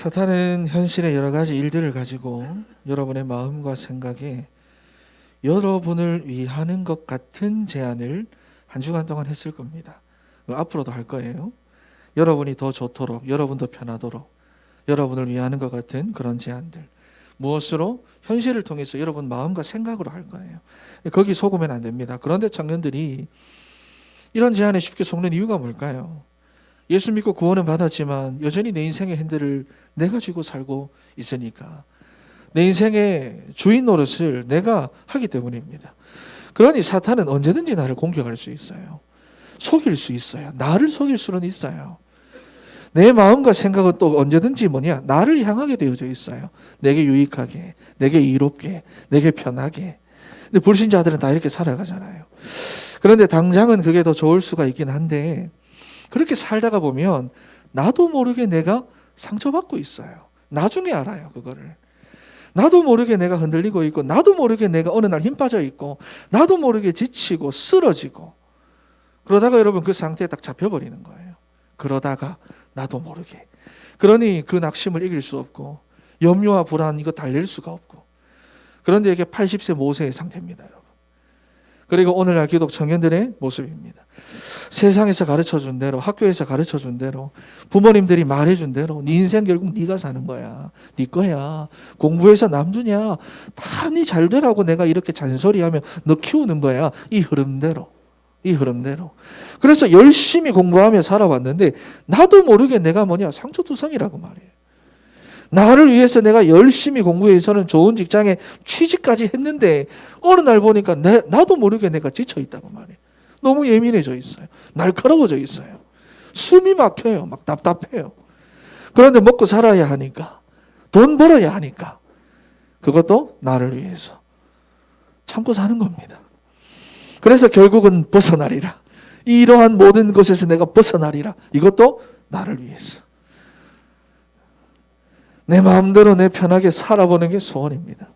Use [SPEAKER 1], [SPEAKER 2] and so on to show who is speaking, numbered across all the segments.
[SPEAKER 1] 사탄은 현실의 여러 가지 일들을 가지고 여러분의 마음과 생각에 여러분을 위하는 것 같은 제안을 한 주간 동안 했을 겁니다. 앞으로도 할 거예요. 여러분이 더 좋도록, 여러분도 편하도록, 여러분을 위하는 것 같은 그런 제안들. 무엇으로? 현실을 통해서 여러분 마음과 생각으로 할 거예요. 거기 속으면 안 됩니다. 그런데 청년들이 이런 제안에 쉽게 속는 이유가 뭘까요? 예수 믿고 구원은 받았지만 여전히 내 인생의 핸들을 내가 쥐고 살고 있으니까, 내 인생의 주인 노릇을 내가 하기 때문입니다. 그러니 사탄은 언제든지 나를 공격할 수 있어요. 속일 수 있어요. 나를 속일 수는 있어요. 내 마음과 생각은 또 언제든지 나를 향하게 되어져 있어요. 내게 유익하게, 내게 이롭게, 내게 편하게. 근데 불신자들은 다 이렇게 살아가잖아요. 그런데 당장은 그게 더 좋을 수가 있긴 한데, 그렇게 살다가 보면 나도 모르게 내가 상처받고 있어요. 나중에 알아요, 그거를. 나도 모르게 내가 흔들리고 있고, 나도 모르게 내가 어느 날 힘 빠져 있고, 나도 모르게 지치고 쓰러지고, 그러다가 여러분 그 상태에 딱 잡혀버리는 거예요. 그러다가 나도 모르게. 그러니 그 낙심을 이길 수 없고, 염려와 불안 이거 달랠 수가 없고, 그런데 이게 80세 모세의 상태입니다, 여러분. 그리고 오늘날 기독 청년들의 모습입니다. 세상에서 가르쳐준 대로, 학교에서 가르쳐준 대로, 부모님들이 말해준 대로 네 인생 결국 네가 사는 거야. 네 거야. 공부해서 남주냐. 다 네 잘 되라고 내가 이렇게 잔소리하면 너 키우는 거야. 이 흐름대로. 그래서 열심히 공부하며 살아왔는데 나도 모르게 내가 상처투성이라고 말이에요. 나를 위해서 내가 열심히 공부해서는 좋은 직장에 취직까지 했는데 어느 날 보니까 나도 모르게 내가 지쳐있다고 말이에요. 너무 예민해져 있어요. 날카로워져 있어요. 숨이 막혀요. 막 답답해요. 그런데 먹고 살아야 하니까, 돈 벌어야 하니까, 그것도 나를 위해서 참고 사는 겁니다. 그래서 결국은 벗어나리라. 이러한 모든 것에서 내가 벗어나리라. 이것도 나를 위해서. 내 마음대로 내 편하게 살아보는 게 소원입니다.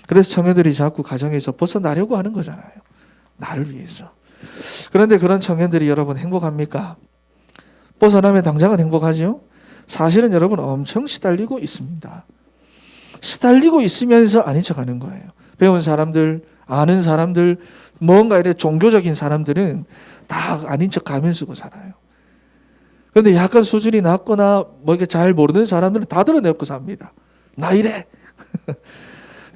[SPEAKER 1] 그래서 청년들이 자꾸 가정에서 벗어나려고 하는 거잖아요. 나를 위해서. 그런데 그런 청년들이 여러분 행복합니까? 벗어나면 당장은 행복하죠? 사실은 여러분 엄청 시달리고 있습니다. 시달리고 있으면서 아닌 척하는 거예요. 배운 사람들, 아는 사람들, 뭔가 이래 종교적인 사람들은 다 아닌 척 가면 쓰고 살아요. 그런데 약간 수준이 낮거나 이렇게 잘 모르는 사람들은 다 드러내고 삽니다. 나 이래.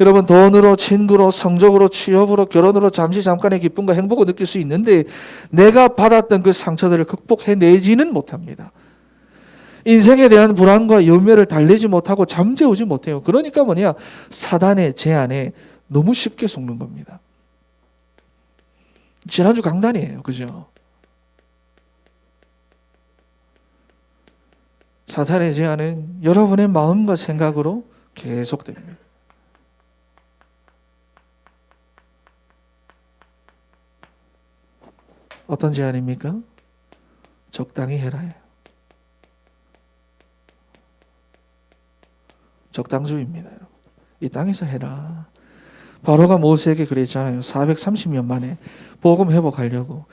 [SPEAKER 1] 여러분 돈으로, 친구로, 성적으로, 취업으로, 결혼으로 잠깐의 기쁨과 행복을 느낄 수 있는데 내가 받았던 그 상처들을 극복해내지는 못합니다. 인생에 대한 불안과 염려를 달래지 못하고 잠재우지 못해요. 그러니까 사단의 제안에 너무 쉽게 속는 겁니다. 지난주 강단이에요. 그죠? 사탄의 제안은 여러분의 마음과 생각으로 계속됩니다. 어떤 제안입니까? 적당히 해라예요. 적당주의입니다. 여러분. 이 땅에서 해라. 바로가 모세에게 그랬잖아요. 430년 만에 복음 회복하려고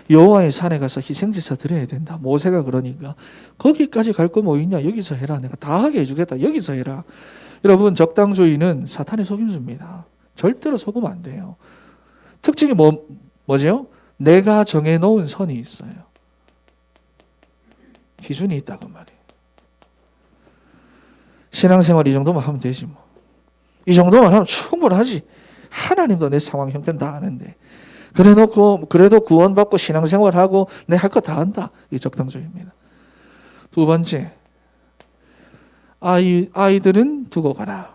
[SPEAKER 1] 여호와의 산에 가서 희생제사 드려야 된다. 모세가 그러니까 거기까지 갈 거 뭐 있냐. 여기서 해라. 내가 다 하게 해주겠다. 여기서 해라. 여러분 적당주의는 사탄의 속임수입니다. 절대로 속으면 안 돼요. 특징이 뭐죠? 내가 정해놓은 선이 있어요. 기준이 있다고 말이에요. 신앙생활 이 정도만 하면 되지 뭐. 이 정도만 하면 충분하지. 하나님도 내 상황 형편 다 아는데. 그래도 구원받고 신앙생활하고 내 할 거 다 한다. 이게 적당주의입니다. 두 번째, 아이들은 두고 가라.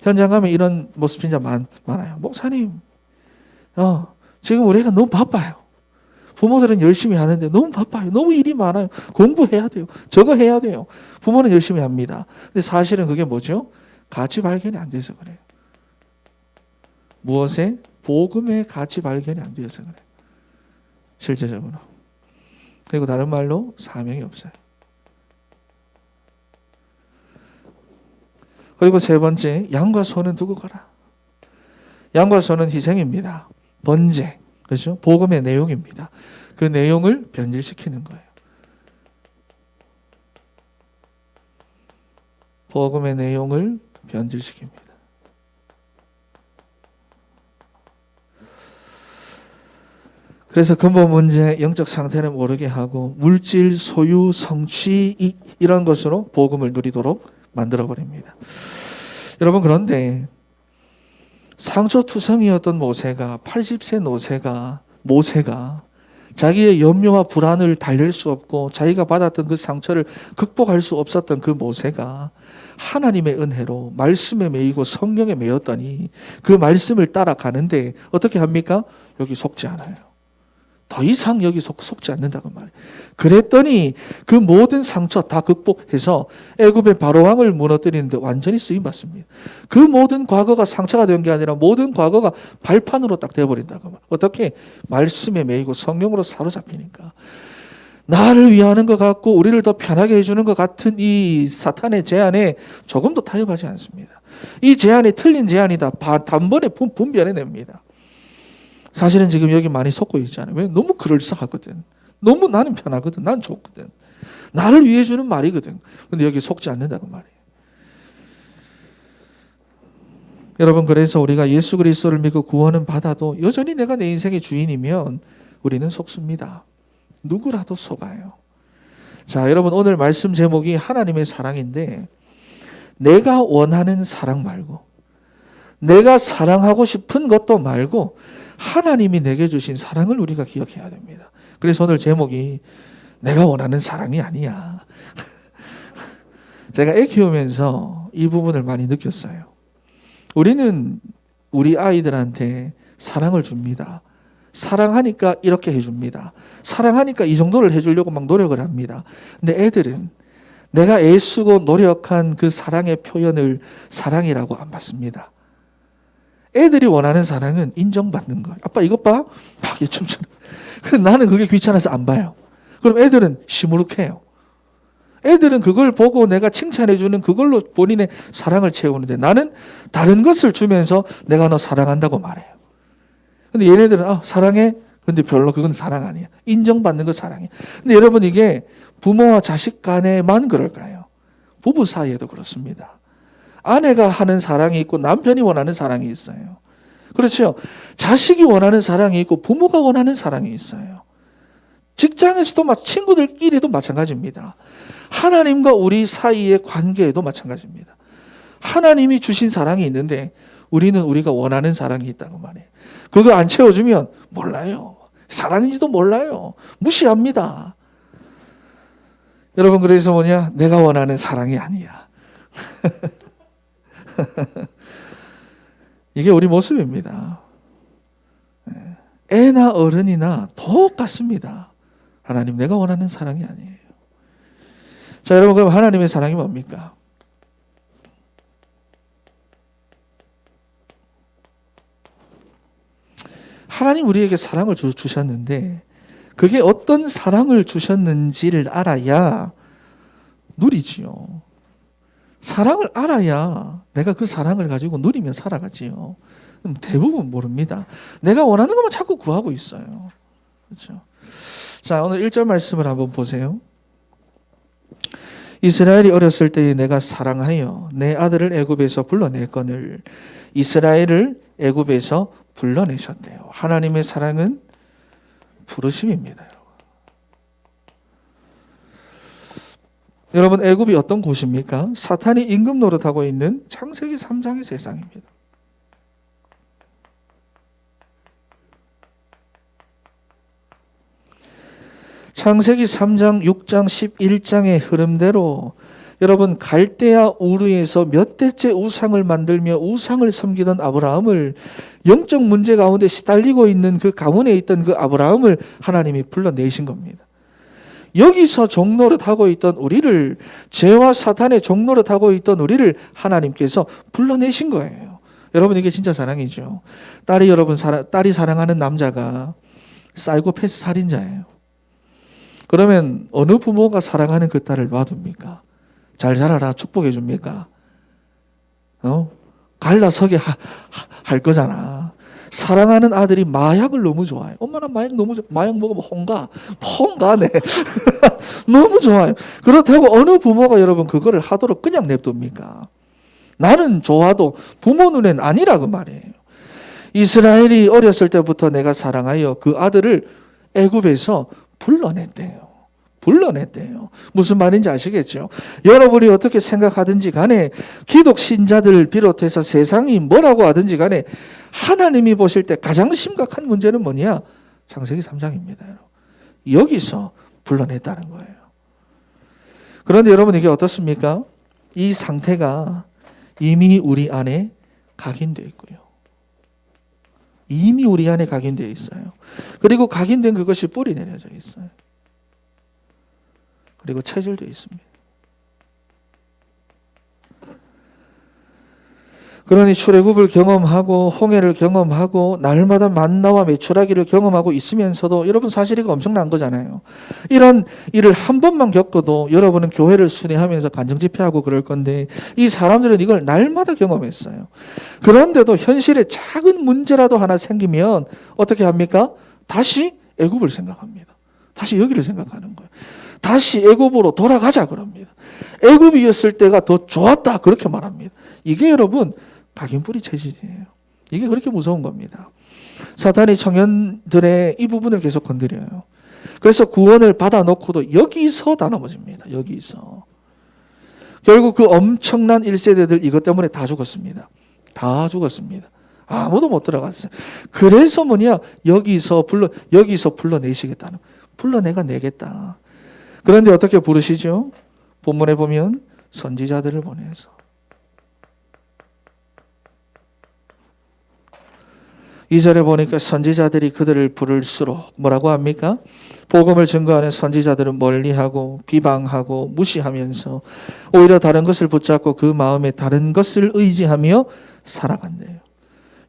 [SPEAKER 1] 현장 가면 이런 모습 진짜 많아요. 목사님, 지금 우리가 너무 바빠요. 부모들은 열심히 하는데 너무 바빠요. 너무 일이 많아요. 공부해야 돼요. 저거 해야 돼요. 부모는 열심히 합니다. 근데 사실은 그게 뭐죠? 가치 발견이 안 돼서 그래요. 무엇에? 복음의 가치 발견이 안 되어서 그래요. 실제적으로. 그리고 다른 말로 사명이 없어요. 그리고 세 번째, 양과 소는 두고 가라. 양과 소는 희생입니다. 번제, 그렇죠? 복음의 내용입니다. 그 내용을 변질시키는 거예요. 복음의 내용을 변질시킵니다. 그래서 근본 문제, 영적 상태는 모르게 하고 물질, 소유, 성취 이런 것으로 복음을 누리도록 만들어버립니다. 여러분, 그런데 상처투성이었던 모세가 80세 모세가 자기의 염려와 불안을 달랠 수 없고 자기가 받았던 그 상처를 극복할 수 없었던 그 모세가 하나님의 은혜로 말씀에 매이고 성령에 매였더니 그 말씀을 따라가는데 어떻게 합니까? 여기 속지 않아요. 더 이상 여기 속지 않는다고 말해요. 그랬더니 그 모든 상처 다 극복해서 애굽의 바로왕을 무너뜨리는데 완전히 쓰임받습니다. 그 모든 과거가 상처가 된 게 아니라 모든 과거가 발판으로 딱 되어버린다고 말해요. 어떻게? 말씀에 매이고 성령으로 사로잡히니까. 나를 위하는 것 같고 우리를 더 편하게 해주는 것 같은 이 사탄의 제안에 조금도 타협하지 않습니다. 이 제안이 틀린 제안이다. 단번에 분별해냅니다. 사실은 지금 여기 많이 속고 있잖아요. 왜? 너무 그럴싸하거든. 너무 나는 편하거든. 난 좋거든. 나를 위해 주는 말이거든. 근데 여기 속지 않는다고 말이에요. 여러분, 그래서 우리가 예수 그리스도를 믿고 구원은 받아도 여전히 내가 내 인생의 주인이면 우리는 속습니다. 누구라도 속아요. 자, 여러분, 오늘 말씀 제목이 하나님의 사랑인데 내가 원하는 사랑 말고 내가 사랑하고 싶은 것도 말고 하나님이 내게 주신 사랑을 우리가 기억해야 됩니다. 그래서 오늘 제목이 내가 원하는 사랑이 아니야. 제가 애 키우면서 이 부분을 많이 느꼈어요. 우리는 우리 아이들한테 사랑을 줍니다. 사랑하니까 이렇게 해줍니다. 사랑하니까 이 정도를 해주려고 막 노력을 합니다. 근데 애들은 내가 애쓰고 노력한 그 사랑의 표현을 사랑이라고 안 받습니다. 애들이 원하는 사랑은 인정받는 거예요. 아빠 이것 봐. 막 춤추는. 나는 그게 귀찮아서 안 봐요. 그럼 애들은 시무룩해요. 애들은 그걸 보고 내가 칭찬해주는 그걸로 본인의 사랑을 채우는데 나는 다른 것을 주면서 내가 너 사랑한다고 말해요. 근데 얘네들은 사랑해? 근데 별로 그건 사랑 아니야. 인정받는 거 사랑이야. 근데 여러분, 이게 부모와 자식 간에만 그럴까요? 부부 사이에도 그렇습니다. 아내가 하는 사랑이 있고 남편이 원하는 사랑이 있어요. 그렇죠? 자식이 원하는 사랑이 있고 부모가 원하는 사랑이 있어요. 직장에서도 친구들끼리도 마찬가지입니다. 하나님과 우리 사이의 관계에도 마찬가지입니다. 하나님이 주신 사랑이 있는데 우리는 우리가 원하는 사랑이 있다고 말해요. 그거 안 채워주면 몰라요. 사랑인지도 몰라요. 무시합니다. 여러분, 그래서 뭐냐? 내가 원하는 사랑이 아니야. 이게 우리 모습입니다. 애나 어른이나 똑같습니다. 하나님, 내가 원하는 사랑이 아니에요. 자, 여러분, 그럼 하나님의 사랑이 뭡니까? 하나님 우리에게 사랑을 주셨는데 그게 어떤 사랑을 주셨는지를 알아야 누리지요. 사랑을 알아야 내가 그 사랑을 가지고 누리며 살아가지요. 대부분 모릅니다. 내가 원하는 것만 자꾸 구하고 있어요. 그렇죠? 자, 오늘 1절 말씀을 한번 보세요. 이스라엘이 어렸을 때에 내가 사랑하여 내 아들을 애굽에서 불러냈거늘. 이스라엘을 애굽에서 불러내셨대요. 하나님의 사랑은 부르심입니다. 여러분, 애굽이 어떤 곳입니까? 사탄이 임금 노릇하고 있는 창세기 3장의 세상입니다. 창세기 3장, 6장, 11장의 흐름대로 여러분, 갈대아 우르에서 몇 대째 우상을 만들며 우상을 섬기던 아브라함을 영적 문제 가운데 시달리고 있는 그 가문에 있던 그 아브라함을 하나님이 불러내신 겁니다. 여기서 종노릇하고 있던 우리를, 죄와 사탄의 종노릇하고 있던 우리를 하나님께서 불러내신 거예요. 여러분, 이게 진짜 사랑이죠. 딸이 사랑하는 남자가 사이코패스 살인자예요. 그러면 어느 부모가 사랑하는 그 딸을 놔둡니까? 잘 자라라 축복해 줍니까? 갈라서게 할 거잖아. 사랑하는 아들이 마약을 너무 좋아해요. 엄마나 마약 너무 마약 먹으면 홍가네. 너무 좋아요. 그렇다고 어느 부모가 여러분 그거를 하도록 그냥 냅둡니까? 나는 좋아도 부모 눈엔 아니라고 말이에요. 이스라엘이 어렸을 때부터 내가 사랑하여 그 아들을 애굽에서 불러냈대요. 무슨 말인지 아시겠죠? 여러분이 어떻게 생각하든지 간에 기독 신자들을 비롯해서 세상이 뭐라고 하든지 간에 하나님이 보실 때 가장 심각한 문제는 뭐냐? 창세기 3장입니다. 여기서 불러냈다는 거예요. 그런데 여러분 이게 어떻습니까? 이 상태가 이미 우리 안에 각인되어 있고요. 이미 우리 안에 각인되어 있어요. 그리고 각인된 그것이 뿌리 내려져 있어요. 그리고 체질되어 있습니다. 그러니 출애굽을 경험하고 홍해를 경험하고 날마다 만나와 메추라기를 경험하고 있으면서도 여러분 사실 이거 엄청난 거잖아요. 이런 일을 한 번만 겪어도 여러분은 교회를 순회하면서 간증집회하고 그럴 건데 이 사람들은 이걸 날마다 경험했어요. 그런데도 현실에 작은 문제라도 하나 생기면 어떻게 합니까? 다시 애굽을 생각합니다. 다시 여기를 생각하는 거예요. 다시 애굽으로 돌아가자 그럽니다. 애굽이었을 때가 더 좋았다 그렇게 말합니다. 이게 여러분 각인뿌리 체질이에요. 이게 그렇게 무서운 겁니다. 사탄이 청년들의 이 부분을 계속 건드려요. 그래서 구원을 받아놓고도 여기서 다 넘어집니다. 여기서. 결국 그 엄청난 1세대들 이것 때문에 다 죽었습니다. 다 죽었습니다. 아무도 못 들어갔어요. 그래서 뭐냐? 여기서 불러내시겠다는. 불러내가 내겠다. 그런데 어떻게 부르시죠? 본문에 보면 선지자들을 보내서. 2절에 보니까 선지자들이 그들을 부를수록 뭐라고 합니까? 복음을 증거하는 선지자들은 멀리하고 비방하고 무시하면서 오히려 다른 것을 붙잡고 그 마음에 다른 것을 의지하며 살아간대요.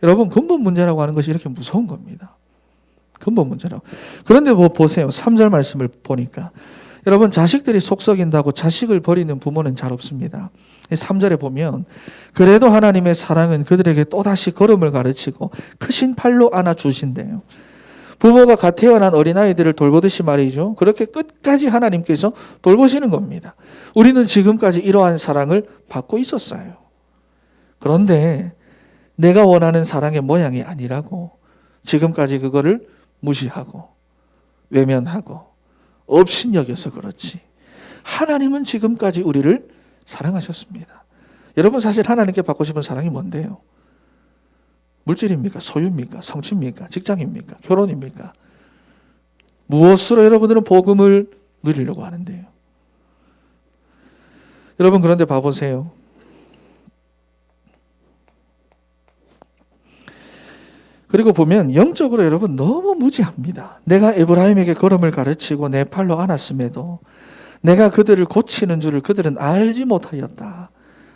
[SPEAKER 1] 여러분 근본 문제라고 하는 것이 이렇게 무서운 겁니다. 근본 문제라고. 그런데 보세요. 3절 말씀을 보니까 여러분 자식들이 속 썩인다고 자식을 버리는 부모는 잘 없습니다. 3절에 보면 그래도 하나님의 사랑은 그들에게 또다시 걸음을 가르치고 크신 팔로 안아주신대요. 부모가 갓 태어난 어린아이들을 돌보듯이 말이죠. 그렇게 끝까지 하나님께서 돌보시는 겁니다. 우리는 지금까지 이러한 사랑을 받고 있었어요. 그런데 내가 원하는 사랑의 모양이 아니라고 지금까지 그거를 무시하고 외면하고 업신여겨서 그렇지. 하나님은 지금까지 우리를 사랑하셨습니다. 여러분 사실 하나님께 받고 싶은 사랑이 뭔데요? 물질입니까? 소유입니까? 성취입니까? 직장입니까? 결혼입니까? 무엇으로 여러분들은 복음을 누리려고 하는데요? 여러분 그런데 봐보세요. 그리고 보면 영적으로 여러분 너무 무지합니다. 내가 에브라임에게 걸음을 가르치고 내 팔로 안았음에도 내가 그들을 고치는 줄을 그들은 알지 못하였다.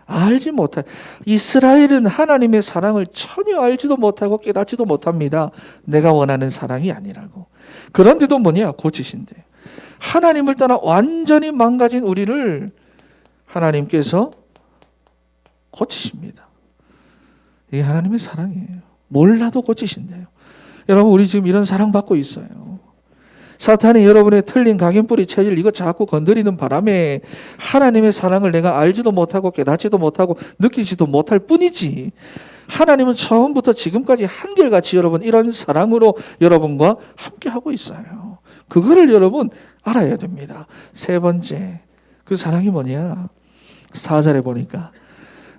[SPEAKER 1] 알지 못하. 이스라엘은 하나님의 사랑을 전혀 알지도 못하고 깨닫지도 못합니다. 내가 원하는 사랑이 아니라고. 그런데도 뭐냐? 고치신대. 하나님을 떠나 완전히 망가진 우리를 하나님께서 고치십니다. 이게 하나님의 사랑이에요. 몰라도 고치신대요. 여러분 우리 지금 이런 사랑받고 있어요. 사탄이 여러분의 틀린 각인뿌리 체질 이거 자꾸 건드리는 바람에 하나님의 사랑을 내가 알지도 못하고 깨닫지도 못하고 느끼지도 못할 뿐이지 하나님은 처음부터 지금까지 한결같이 여러분 이런 사랑으로 여러분과 함께하고 있어요. 그거를 여러분 알아야 됩니다. 세 번째 그 사랑이 뭐냐? 4절에 보니까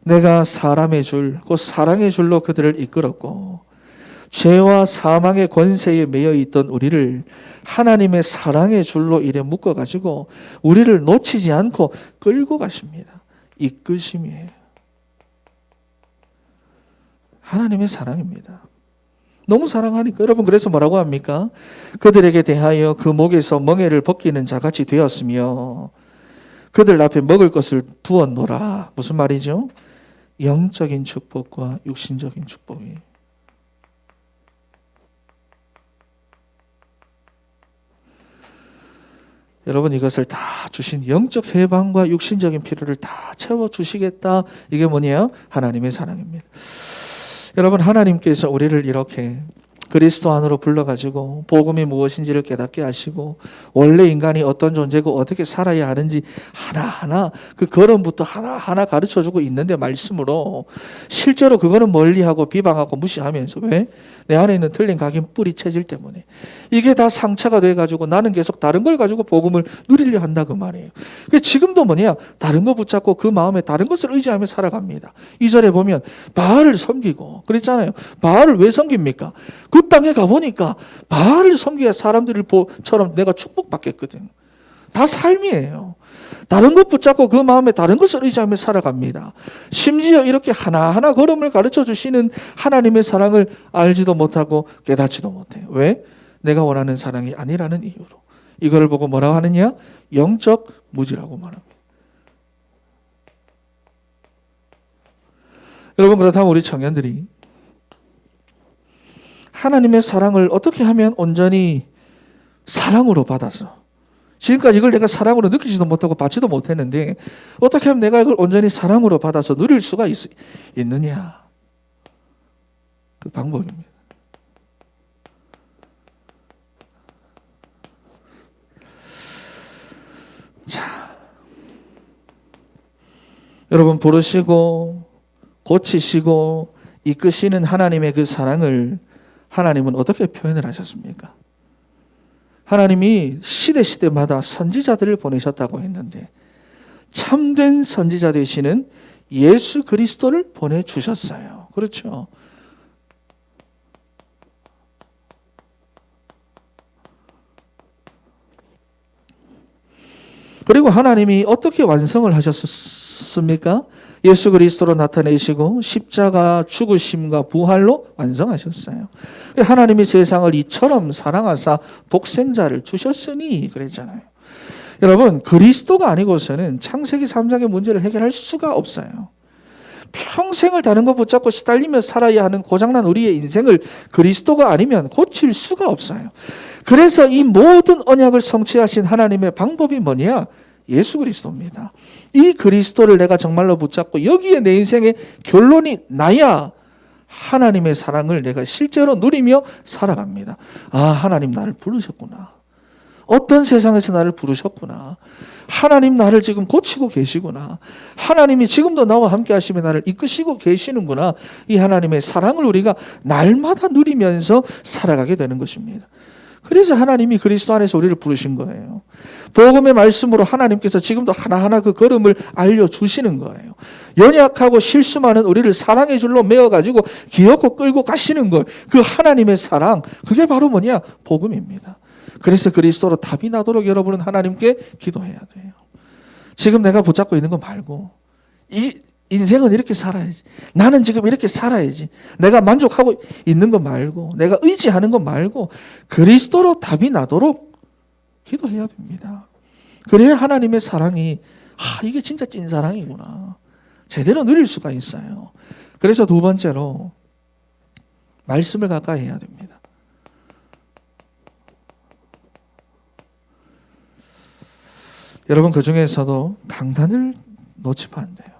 [SPEAKER 1] 내가 사람의 줄, 곧 사랑의 줄로 그들을 이끌었고 죄와 사망의 권세에 매여 있던 우리를 하나님의 사랑의 줄로 이래 묶어가지고 우리를 놓치지 않고 끌고 가십니다. 이끄심이에요. 하나님의 사랑입니다. 너무 사랑하니까 여러분 그래서 뭐라고 합니까? 그들에게 대하여 그 목에서 멍에를 벗기는 자같이 되었으며 그들 앞에 먹을 것을 두었노라. 무슨 말이죠? 영적인 축복과 육신적인 축복이에요. 여러분 이것을 다 주신 영적 해방과 육신적인 필요를 다 채워주시겠다. 이게 뭐냐? 하나님의 사랑입니다. 여러분, 하나님께서 우리를 이렇게 그리스도 안으로 불러가지고 복음이 무엇인지를 깨닫게 하시고 원래 인간이 어떤 존재고 어떻게 살아야 하는지 하나하나 그 걸음부터 하나하나 가르쳐주고 있는데 말씀으로 실제로 그거는 멀리하고 비방하고 무시하면서 왜? 내 안에 있는 틀린 각인 뿌리 체질 때문에 이게 다 상처가 돼가지고 나는 계속 다른 걸 가지고 복음을 누리려 한다 그 말이에요. 지금도 뭐냐? 다른 거 붙잡고 그 마음에 다른 것을 의지하며 살아갑니다. 2절에 보면 바알을 섬기고 그랬잖아요. 바알을 왜 섬깁니까? 그 땅에 가보니까 바알을 섬기야 사람들처럼 내가 축복받겠거든. 다 삶이에요. 다른 것 붙잡고 그 마음에 다른 것을 의지하며 살아갑니다. 심지어 이렇게 하나하나 걸음을 가르쳐 주시는 하나님의 사랑을 알지도 못하고 깨닫지도 못해요. 왜? 내가 원하는 사랑이 아니라는 이유로. 이걸 보고 뭐라고 하느냐? 영적 무지라고 말합니다. 여러분, 그렇다면 우리 청년들이 하나님의 사랑을 어떻게 하면 온전히 사랑으로 받아서 지금까지 이걸 내가 사랑으로 느끼지도 못하고 받지도 못했는데 어떻게 하면 내가 이걸 온전히 사랑으로 받아서 누릴 수가 있느냐? 그 방법입니다. 자, 여러분, 부르시고 고치시고 이끄시는 하나님의 그 사랑을 하나님은 어떻게 표현을 하셨습니까? 하나님이 시대마다 선지자들을 보내셨다고 했는데 참된 선지자 되시는 예수 그리스도를 보내주셨어요. 그렇죠? 그리고 하나님이 어떻게 완성을 하셨습니까? 예수 그리스도로 나타내시고 십자가 죽으심과 부활로 완성하셨어요. 하나님이 세상을 이처럼 사랑하사 독생자를 주셨으니 그랬잖아요. 여러분, 그리스도가 아니고서는 창세기 3장의 문제를 해결할 수가 없어요. 평생을 다른 거 붙잡고 시달리며 살아야 하는 고장난 우리의 인생을 그리스도가 아니면 고칠 수가 없어요. 그래서 이 모든 언약을 성취하신 하나님의 방법이 뭐냐? 예수 그리스도입니다. 이 그리스도를 내가 정말로 붙잡고 여기에 내 인생의 결론이 나야 하나님의 사랑을 내가 실제로 누리며 살아갑니다. 아, 하나님 나를 부르셨구나. 어떤 세상에서 나를 부르셨구나. 하나님 나를 지금 고치고 계시구나. 하나님이 지금도 나와 함께 하시며 나를 이끄시고 계시는구나. 이 하나님의 사랑을 우리가 날마다 누리면서 살아가게 되는 것입니다. 그래서 하나님이 그리스도 안에서 우리를 부르신 거예요. 복음의 말씀으로 하나님께서 지금도 하나하나 그 걸음을 알려주시는 거예요. 연약하고 실수 많은 우리를 사랑의 줄로 메어가지고 기어코 끌고 가시는 걸, 그 하나님의 사랑, 그게 바로 뭐냐? 복음입니다. 그래서 그리스도로 답이 나도록 여러분은 하나님께 기도해야 돼요. 지금 내가 붙잡고 있는 거 말고 이 인생은 이렇게 살아야지. 나는 지금 이렇게 살아야지. 내가 만족하고 있는 거 말고, 내가 의지하는 거 말고 그리스도로 답이 나도록 기도해야 됩니다. 그래야 하나님의 사랑이 이게 진짜 찐사랑이구나. 제대로 누릴 수가 있어요. 그래서 두 번째로 말씀을 가까이 해야 됩니다. 여러분, 그 중에서도 강단을 놓치면 안 돼요.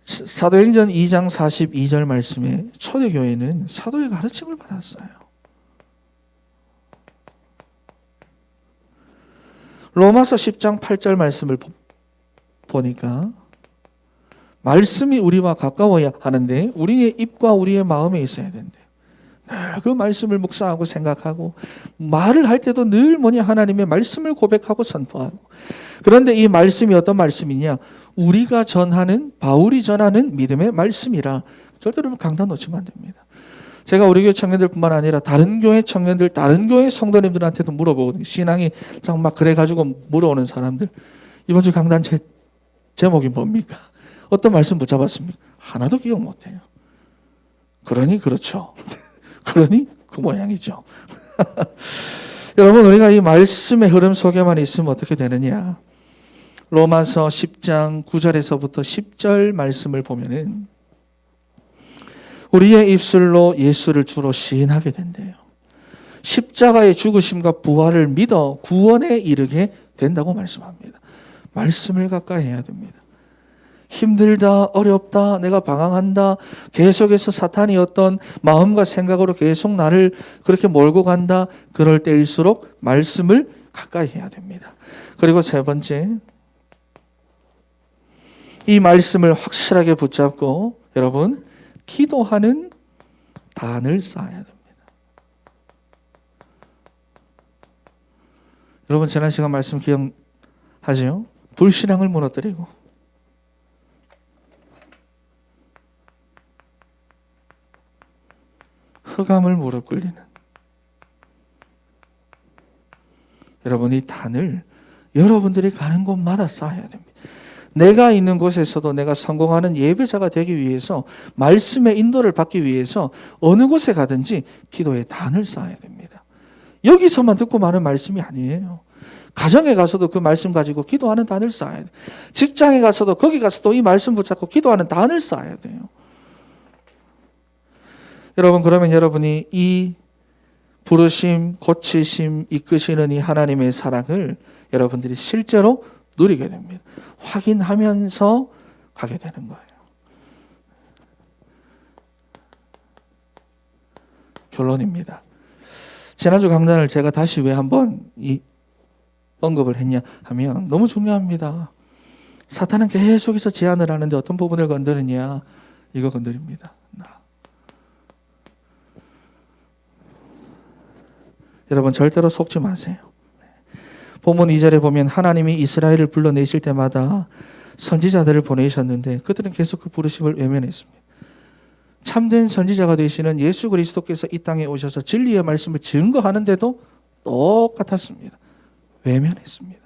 [SPEAKER 1] 사도행전 2장 42절 말씀에 초대교회는 사도의 가르침을 받았어요. 로마서 10장 8절 말씀을 보니까 말씀이 우리와 가까워야 하는데 우리의 입과 우리의 마음에 있어야 된대요. 그 말씀을 묵상하고 생각하고 말을 할 때도 늘 뭐냐? 하나님의 말씀을 고백하고 선포하고. 그런데 이 말씀이 어떤 말씀이냐? 우리가 전하는, 바울이 전하는 믿음의 말씀이라 절대로 강단 놓치면 안 됩니다. 제가 우리 교회 청년들뿐만 아니라 다른 교회 청년들, 다른 교회 성도님들한테도 물어보거든요. 신앙이 막 그래가지고 물어오는 사람들, 이번 주 강단 제목이 뭡니까? 어떤 말씀 붙잡았습니까? 하나도 기억 못해요. 그러니 그렇죠. 그러니 그 모양이죠. 여러분, 우리가 이 말씀의 흐름 속에만 있으면 어떻게 되느냐? 로마서 10장 9절에서부터 10절 말씀을 보면은 우리의 입술로 예수를 주로 시인하게 된대요. 십자가의 죽으심과 부활을 믿어 구원에 이르게 된다고 말씀합니다. 말씀을 가까이 해야 됩니다. 힘들다, 어렵다, 내가 방황한다, 계속해서 사탄이 어떤 마음과 생각으로 계속 나를 그렇게 몰고 간다. 그럴 때일수록 말씀을 가까이 해야 됩니다. 그리고 세 번째, 이 말씀을 확실하게 붙잡고 여러분 기도하는 단을 쌓아야 됩니다. 여러분 지난 시간 말씀 기억하죠? 불신앙을 무너뜨리고 흑암을 무릎 꿇리는 여러분 이 단을 여러분들이 가는 곳마다 쌓아야 됩니다. 내가 있는 곳에서도 내가 성공하는 예배자가 되기 위해서 말씀의 인도를 받기 위해서 어느 곳에 가든지 기도의 단을 쌓아야 됩니다. 여기서만 듣고 마는 말씀이 아니에요. 가정에 가서도 그 말씀 가지고 기도하는 단을 쌓아야 돼요. 직장에 가서도 거기 가서도 이 말씀 붙잡고 기도하는 단을 쌓아야 돼요. 여러분 그러면 여러분이 이 부르심, 고치심, 이끄시는 이 하나님의 사랑을 여러분들이 실제로 누리게 됩니다. 확인하면서 가게 되는 거예요. 결론입니다. 지난주 강단을 제가 다시 왜 한번 언급을 했냐 하면 너무 중요합니다. 사탄은 계속해서 제안을 하는데 어떤 부분을 건드느냐, 이거 건드립니다. 여러분 절대로 속지 마세요. 본문 2절에 보면 하나님이 이스라엘을 불러내실 때마다 선지자들을 보내셨는데 그들은 계속 그 부르심을 외면했습니다. 참된 선지자가 되시는 예수 그리스도께서 이 땅에 오셔서 진리의 말씀을 증거하는데도 똑같았습니다. 외면했습니다.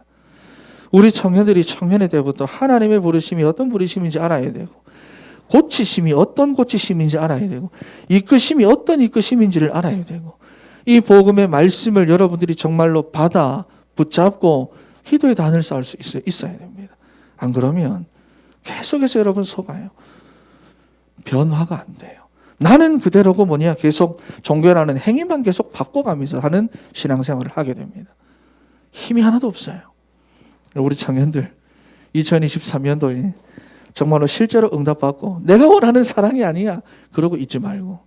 [SPEAKER 1] 우리 청년들이 청년의 때부터 하나님의 부르심이 어떤 부르심인지 알아야 되고 고치심이 어떤 고치심인지 알아야 되고 이끄심이 어떤 이끄심인지를 알아야 되고 이 복음의 말씀을 여러분들이 정말로 받아 붙잡고 기도의 단을 쌓을 수 있어야 됩니다. 안 그러면 계속해서 여러분 속아요. 변화가 안 돼요. 나는 그대로고 뭐냐 계속 종교라는 행위만 계속 바꿔가면서 하는 신앙생활을 하게 됩니다. 힘이 하나도 없어요. 우리 청년들 2023년도에 정말로 실제로 응답받고 내가 원하는 사랑이 아니야 그러고 있지 말고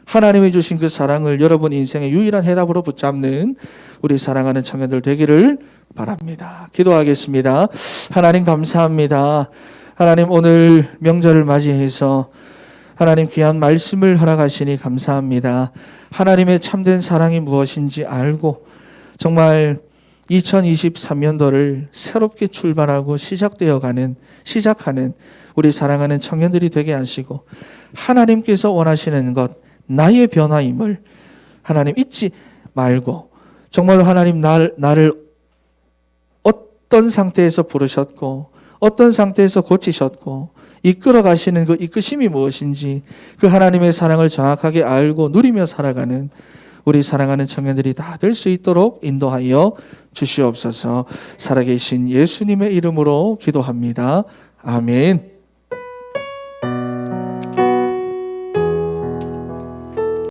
[SPEAKER 1] 하나님이 주신 그 사랑을 여러분 인생의 유일한 해답으로 붙잡는 우리 사랑하는 청년들 되기를 바랍니다. 기도하겠습니다. 하나님 감사합니다. 하나님 오늘 명절을 맞이해서 하나님 귀한 말씀을 허락하시니 감사합니다. 하나님의 참된 사랑이 무엇인지 알고 정말 2023년도를 새롭게 출발하고 시작하는 우리 사랑하는 청년들이 되게 하시고 하나님께서 원하시는 것 나의 변화임을 하나님 잊지 말고 정말로 하나님 나를 어떤 상태에서 부르셨고 어떤 상태에서 고치셨고 이끌어 가시는 그 이끄심이 무엇인지 그 하나님의 사랑을 정확하게 알고 누리며 살아가는 우리 사랑하는 청년들이 다 될 수 있도록 인도하여 주시옵소서. 살아계신 예수님의 이름으로 기도합니다. 아멘.